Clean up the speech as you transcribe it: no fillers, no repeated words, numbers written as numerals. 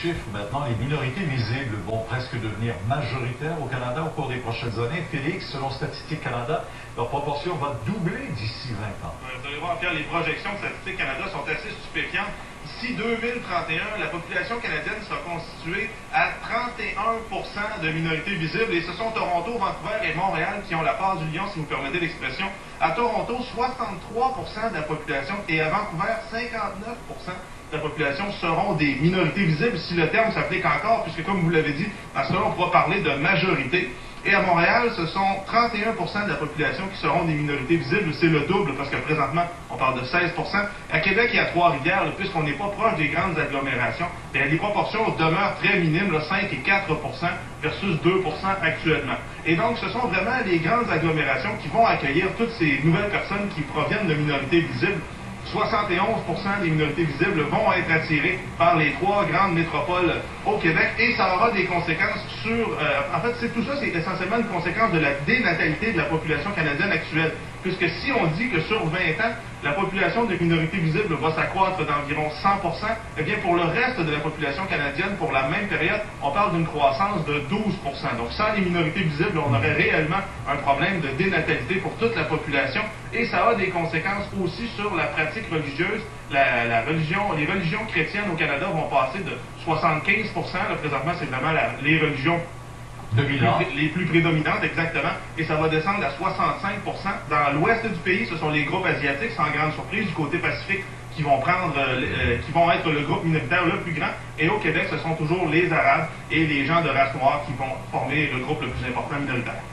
chiffres maintenant, les minorités visibles vont presque devenir majoritaires au Canada au cours des prochaines années. Félix, selon Statistique Canada, leur proportion va doubler d'ici 20 ans. Vous allez voir, Pierre, les projections de Statistique Canada sont assez stupéfiantes. D'ici 2031, la population canadienne sera constituée à 31% de minorités visibles, et ce sont Toronto, Vancouver et Montréal qui ont la part du lion, si vous permettez l'expression. À Toronto, 63% de la population, et à Vancouver, 59% de la population seront des minorités visibles, si le terme s'applique encore, puisque comme vous l'avez dit, à cela on pourra parler de majorité. Et à Montréal, ce sont 31% de la population qui seront des minorités visibles. C'est le double, parce que présentement, on parle de 16%. À Québec et à Trois-Rivières, puisqu'on n'est pas proche des grandes agglomérations, les proportions demeurent très minimes, 5 et 4% versus 2% actuellement. Et donc, ce sont vraiment les grandes agglomérations qui vont accueillir toutes ces nouvelles personnes qui proviennent de minorités visibles. 71% des minorités visibles vont être attirées par les trois grandes métropoles au Québec, et ça aura des conséquences sur... en fait, tout ça, c'est essentiellement une conséquence de la dénatalité de la population canadienne actuelle. Puisque si on dit que sur 20 ans, la population de minorités visibles va s'accroître d'environ 100%, eh bien pour le reste de la population canadienne, pour la même période, on parle d'une croissance de 12%. Donc sans les minorités visibles, on aurait réellement un problème de dénatalité pour toute la population, et ça a des conséquences aussi sur la pratique religieuse. Les religions chrétiennes au Canada vont passer de 75%, là, présentement c'est vraiment les religions les plus prédominantes, exactement, et ça va descendre à 65%. Dans l'ouest du pays, ce sont les groupes asiatiques, sans grande surprise, du côté pacifique, qui vont être le groupe minoritaire le plus grand, et au Québec, ce sont toujours les Arabes et les gens de race noire qui vont former le groupe le plus important minoritaire.